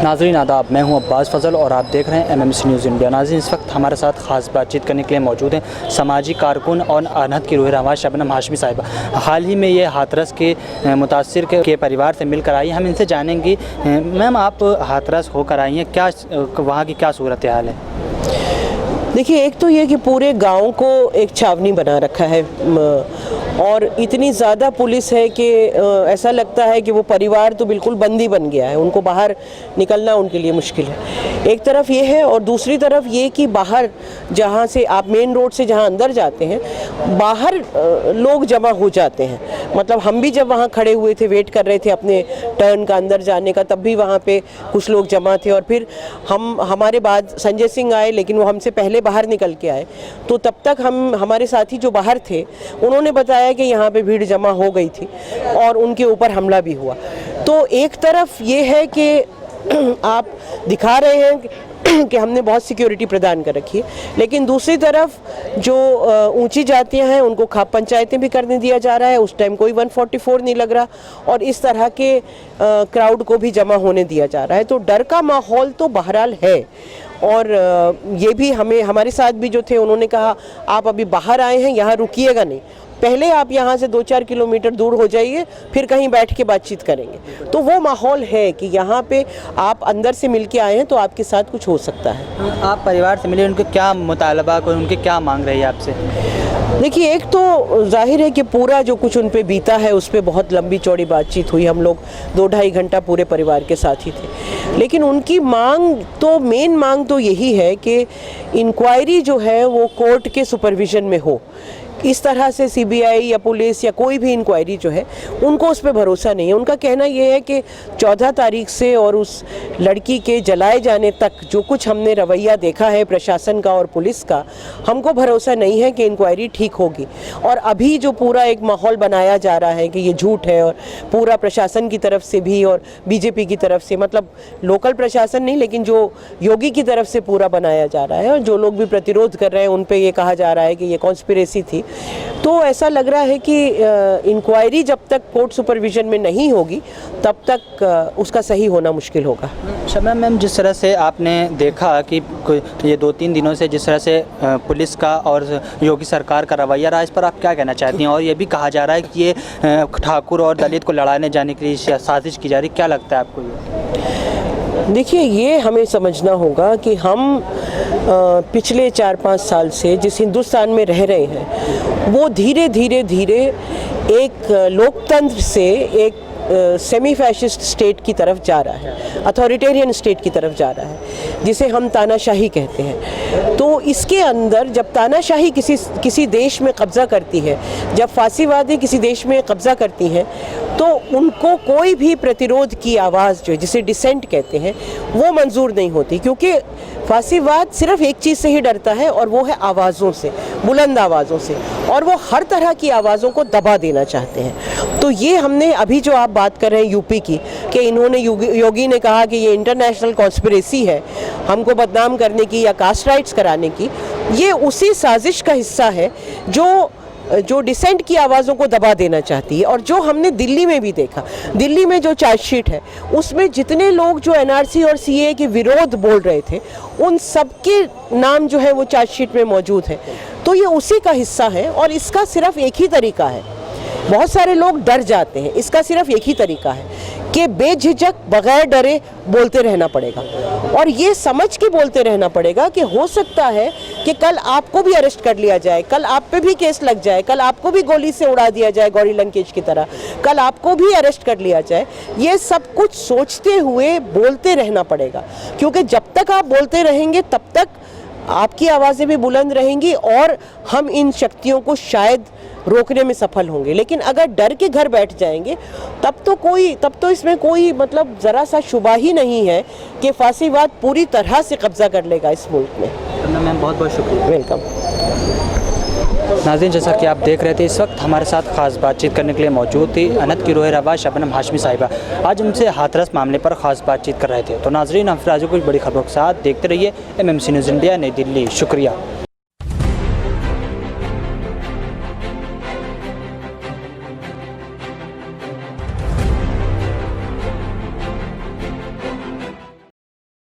नाज़रीन आदाब, मैं हूं अब्बास फ़ज़ल और आप देख रहे हैं MMC न्यूज़ इंडिया। नाज़रीन इस वक्त हमारे साथ ख़ास बातचीत करने के लिए मौजूद हैं समाजी कारकुन और अनहद की रूह रवां शबनम हाशमी साहिबा। हाल ही में ये हाथरस के मुतासिर के परिवार से मिलकर आई। हम इनसे जानेंगे, मैम आप हाथरस होकर आई हैं, क्या वहाँ की क्या सूरत हाल है? देखिए, एक तो ये कि पूरे गांव को एक छावनी बना रखा है और इतनी ज़्यादा पुलिस है कि ऐसा लगता है कि वो परिवार तो बिल्कुल बंदी बन गया है, उनको बाहर निकलना उनके लिए मुश्किल है। एक तरफ ये है और दूसरी तरफ ये कि बाहर जहाँ से आप मेन रोड से जहाँ अंदर जाते हैं, बाहर लोग जमा हो जाते हैं। मतलब हम भी जब वहाँ खड़े हुए थे, वेट कर रहे थे अपने टर्न का अंदर जाने का, तब भी वहाँ पे कुछ लोग जमा थे और फिर हमारे बाद संजय सिंह आए, लेकिन वो हमसे पहले बाहर निकल के आए। तो तब तक हमारे साथी जो बाहर थे उन्होंने बताया कि यहाँ पे भीड़ जमा हो गई थी और उनके ऊपर हमला भी हुआ। तो एक तरफ ये है कि आप दिखा रहे हैं कि हमने बहुत सिक्योरिटी प्रदान कर रखी है, लेकिन दूसरी तरफ जो ऊंची जातियां हैं उनको खाप पंचायतें भी करने दिया जा रहा है। उस टाइम कोई 144 नहीं लग रहा और इस तरह के क्राउड को भी जमा होने दिया जा रहा है। तो डर का माहौल तो बहरहाल है और ये भी हमारे साथ भी जो थे उन्होंने कहा आप अभी बाहर आए हैं, यहाँ रुकिएगा नहीं, पहले आप यहाँ से 2-4 किलोमीटर दूर हो जाइए, फिर कहीं बैठ के बातचीत करेंगे। तो वो माहौल है कि यहाँ पे आप अंदर से मिल के आए हैं तो आपके साथ कुछ हो सकता है। आप परिवार से मिले, उनके क्या मुतालबा, उनके क्या मांग रही है आपसे? देखिए, एक तो जाहिर है कि पूरा जो कुछ उन पे बीता है उस पर बहुत लंबी चौड़ी बातचीत हुई। हम लोग 2-2.5 घंटा पूरे परिवार के साथ ही थे, लेकिन उनकी मेन मांग तो यही है कि इंक्वायरी जो है वो कोर्ट के सुपरविजन में हो। इस तरह से CBI या पुलिस या कोई भी इंक्वायरी जो है उनको उस पर भरोसा नहीं है। उनका कहना ये है कि 14 तारीख से और उस लड़की के जलाए जाने तक जो कुछ हमने रवैया देखा है प्रशासन का और पुलिस का, हमको भरोसा नहीं है कि इंक्वायरी ठीक होगी। और अभी जो पूरा एक माहौल बनाया जा रहा है कि ये झूठ है, और पूरा प्रशासन की तरफ से भी और BJP की तरफ से, मतलब लोकल प्रशासन नहीं लेकिन जो योगी की तरफ से पूरा बनाया जा रहा है, और जो लोग भी प्रतिरोध कर रहे हैं उन पर ये कहा जा रहा है कि ये कॉन्स्पिरेसी थी। तो ऐसा लग रहा है कि इंक्वायरी जब तक कोर्ट सुपरविजन में नहीं होगी तब तक उसका सही होना मुश्किल होगा। शबनम मैम, जिस तरह से आपने देखा कि ये 2-3 दिनों से जिस तरह से पुलिस का और योगी सरकार का रवैया रहा, इस पर आप क्या कहना चाहती हैं? और ये भी कहा जा रहा है कि ये ठाकुर और दलित को लड़ाने जाने के लिए साजिश की जा रही, क्या लगता है आपको ये? देखिए, ये हमें समझना होगा कि हम पिछले 4-5 साल से जिस हिंदुस्तान में रह रहे हैं वो धीरे धीरे एक लोकतंत्र से एक सेमी फैशिस्ट स्टेट की तरफ जा रहा है, अथॉरिटेरियन स्टेट की तरफ जा रहा है, जिसे हम तानाशाही कहते हैं। तो इसके अंदर जब तानाशाही किसी देश में कब्जा करती है, जब फासीवादी किसी देश में कब्जा करती हैं, तो उनको कोई भी प्रतिरोध की आवाज़ जो है, जिसे डिसेंट कहते हैं, वो मंजूर नहीं होती। क्योंकि फासीवाद सिर्फ एक चीज़ से ही डरता है और वो है आवाज़ों से, बुलंद आवाज़ों से, और वो हर तरह की आवाज़ों को दबा देना चाहते हैं। तो ये हमने अभी जो आप बात कर रहे हैं यूपी की, कि इन्होंने योगी ने कहा कि ये इंटरनेशनल कॉन्स्पिरेसी है हमको बदनाम करने की या कास्ट राइट्स कराने की, ये उसी साजिश का हिस्सा है जो डिसेंट की आवाज़ों को दबा देना चाहती है। और जो हमने दिल्ली में भी देखा, दिल्ली में जो चार्जशीट है उसमें जितने लोग जो NRC और CAA के विरोध बोल रहे थे, उन सबके नाम जो है वो चार्जशीट में मौजूद है। तो ये उसी का हिस्सा है और इसका सिर्फ एक ही तरीका है। बहुत सारे लोग डर जाते हैं, इसका सिर्फ एक ही तरीका है कि बेझिझक बगैर डरे बोलते रहना पड़ेगा, और ये समझ के बोलते रहना पड़ेगा कि हो सकता है कि कल आपको भी अरेस्ट कर लिया जाए, कल आप पे भी केस लग जाए, कल आपको भी गोली से उड़ा दिया जाए गौरी लंकेश की तरह, कल आपको भी अरेस्ट कर लिया जाए। ये सब कुछ सोचते हुए बोलते रहना पड़ेगा, क्योंकि जब तक आप बोलते रहेंगे तब तक आपकी आवाज़ें भी बुलंद रहेंगी और हम इन शक्तियों को शायद रोकने में सफल होंगे। लेकिन अगर डर के घर बैठ जाएंगे तब तो इसमें कोई मतलब ज़रा सा शुबा ही नहीं है कि फासीवाद पूरी तरह से कब्जा कर लेगा इस मुल्क में। मैम बहुत बहुत शुक्रिया। वेलकम। नाज़रीन, जैसा कि आप देख रहे थे, इस वक्त हमारे साथ ख़ास बातचीत करने के लिए मौजूद थी अनहद की रूह रवां शबनम हाशमी साहिबा। आज उनसे हाथरस मामले पर ख़ास बातचीत कर रहे थे। तो नाज़रीन, हम फिर आज कुछ बड़ी खबरों के साथ देखते रहिए MMC न्यूज़ इंडिया, नई दिल्ली। शुक्रिया।